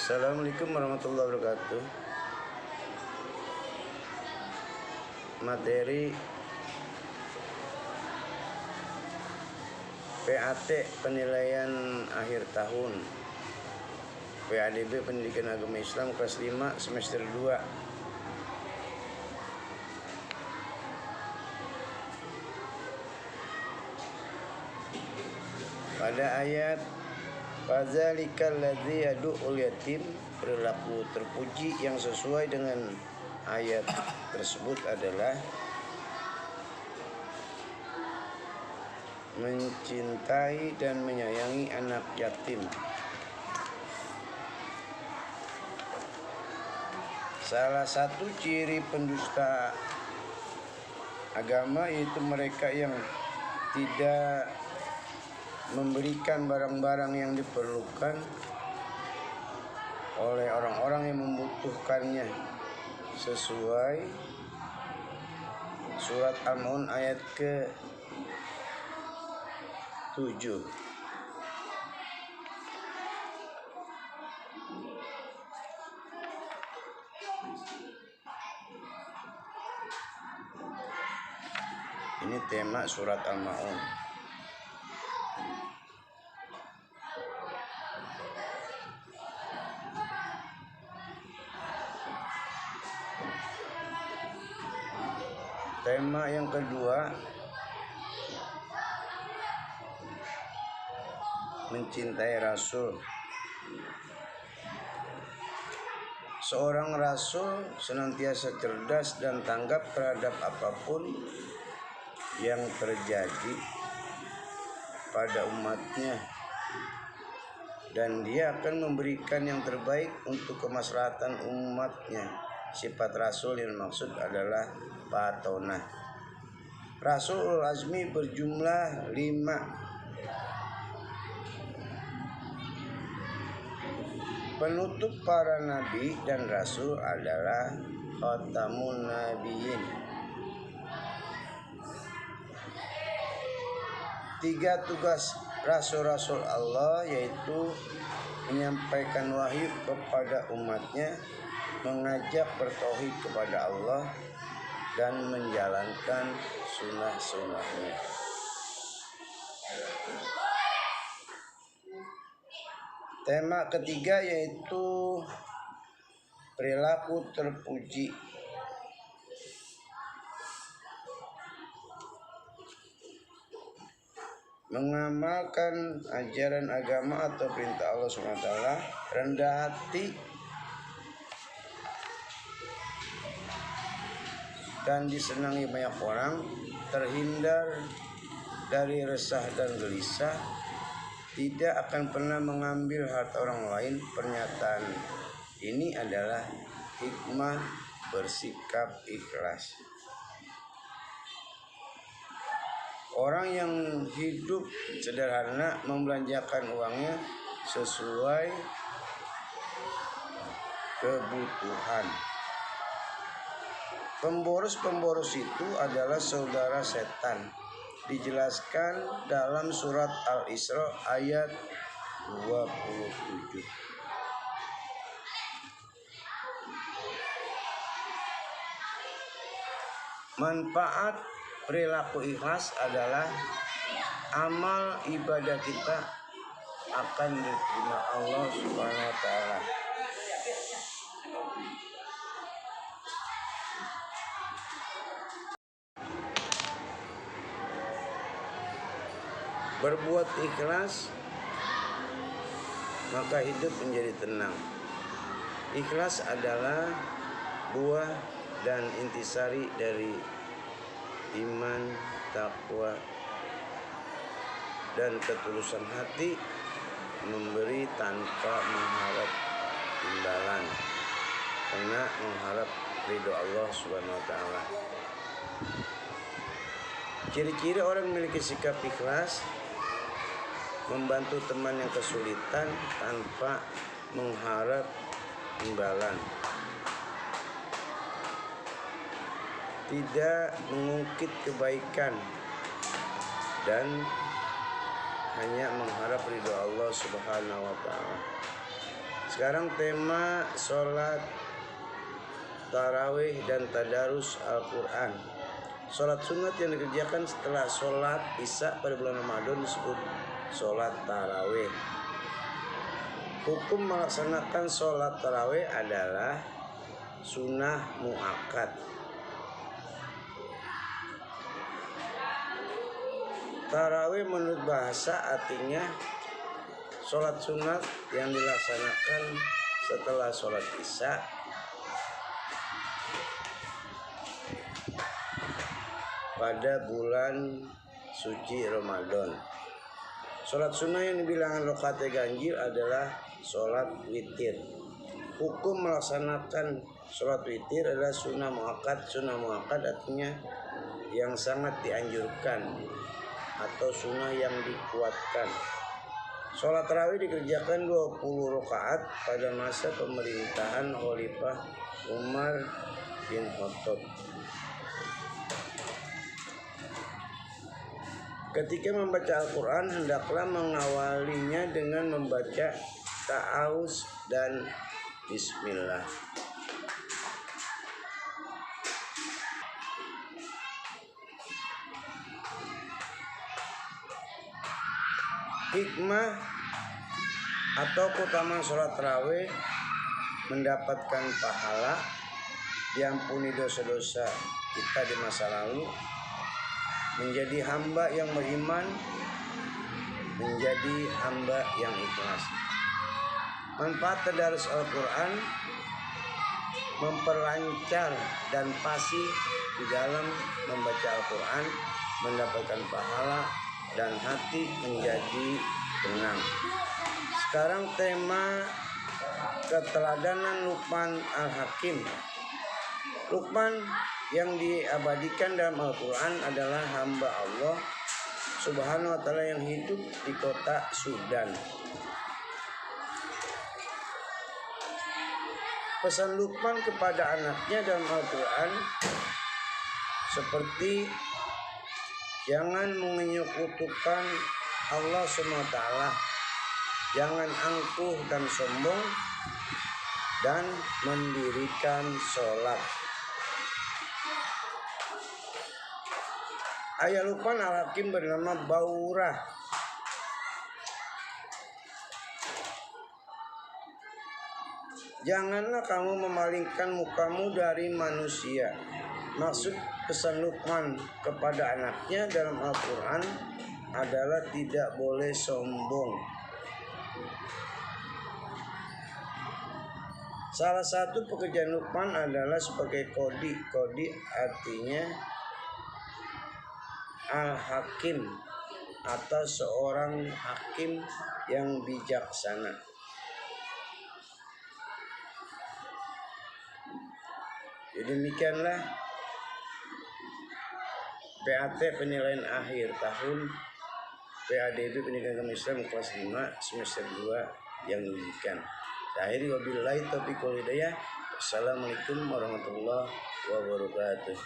Assalamualaikum warahmatullahi wabarakatuh. Materi PAT penilaian akhir tahun PADB Pendidikan Agama Islam kelas 5 semester 2. Pada ayat Fadzalikal ladzi yad'ul yatim, perilaku terpuji yang sesuai dengan ayat tersebut adalah mencintai dan menyayangi anak yatim. Salah satu ciri pendusta agama yaitu mereka yang tidak memberikan barang-barang yang diperlukan oleh orang-orang yang membutuhkannya sesuai surat Al-Maun ayat ke-7. Ini tema surat Al-Maun. Tema yang kedua, mencintai Rasul. Seorang Rasul senantiasa cerdas dan tanggap terhadap apapun yang terjadi pada umatnya, dan dia akan memberikan yang terbaik untuk kemaslahatan umatnya. Sifat Rasul yang maksud adalah patonah. Rasul ulul azmi berjumlah 5. Penutup para nabi dan rasul adalah khatamun nabiyyin. 3 tugas rasul-rasul Allah yaitu menyampaikan wahyu kepada umatnya, mengajak bertauhid kepada Allah, dan menjalankan sunnah-sunnahnya. Tema ketiga yaitu perilaku terpuji. Mengamalkan ajaran agama atau perintah Allah SWT, rendah hati dan disenangi banyak orang, terhindar dari resah dan gelisah, tidak akan pernah mengambil harta orang lain. Pernyataan ini adalah hikmah bersikap ikhlas. Orang yang hidup sederhana membelanjakan uangnya sesuai kebutuhan. Pemboros-pemboros itu adalah saudara setan. Dijelaskan dalam surat Al-Isra ayat 27. Manfaat perilaku ikhlas adalah amal ibadah kita akan diterima Allah Subhanahu wa taala. Berbuat ikhlas, maka hidup menjadi tenang. Ikhlas adalah buah dan intisari dari iman, takwa, dan ketulusan hati, memberi tanpa mengharap imbalan, karena mengharap ridho Allah Subhanahu wa taala. Ciri-ciri orang memiliki sikap ikhlas: membantu teman yang kesulitan tanpa mengharap imbalan, tidak mengungkit kebaikan, dan hanya mengharap ridho Allah Subhanahu wa taala. Sekarang tema sholat tarawih dan tadarus Al-Quran. Sholat sunat yang dikerjakan setelah sholat isya pada bulan Ramadan disebut sholat tarawih. Hukum melaksanakan sholat tarawih adalah sunnah muakkad. Tarawih menurut bahasa artinya sholat sunat yang dilaksanakan setelah sholat isya pada bulan suci Ramadan. Sholat sunnah yang dibilangan rakaatnya ganjil adalah sholat witir. Hukum melaksanakan sholat witir adalah sunnah muakkad. Sunnah muakkad artinya yang sangat dianjurkan atau sunnah yang dikuatkan. Sholat tarawih dikerjakan 20 rakaat pada masa pemerintahan Khalifah Umar bin Khattab. Ketika membaca Al-Quran, hendaklah mengawalinya dengan membaca ta'awuz dan bismillah. Hikmah atau keutamaan sholat tarawih: mendapatkan pahala, diampuni dosa-dosa kita di masa lalu, menjadi hamba yang beriman, menjadi hamba yang ikhlas. Manfaat tadarus Al-Quran: memperlancar dan fasih di dalam membaca Al-Quran, mendapatkan pahala dan hati menjadi tenang. Sekarang tema keteladanan Luqman Al-Hakim. Luqman yang diabadikan dalam Al-Quran adalah hamba Allah Subhanahu wa ta'ala yang hidup di kota Sudan. Pesan Luqman kepada anaknya dalam Al-Quran seperti jangan menyekutukan Allah Subhanahu wa ta'ala, jangan angkuh dan sombong, dan mendirikan sholat. Ayah Luqman Al-Hakim bernama Baurah. Janganlah kamu memalingkan mukamu dari manusia. Maksud pesan Luqman kepada anaknya dalam Al-Quran adalah tidak boleh sombong. Salah satu pekerjaan Luqman adalah sebagai qadi. Qadi artinya Al-Hakim atau seorang hakim yang bijaksana. Jadi demikianlah PAT penilaian akhir tahun PADB Pendidikan Agama Islam kelas 5 semester 2 yang diujikan. Akhiri wabillahi taufiq wal hidayah. Assalamualaikum warahmatullahi wabarakatuh.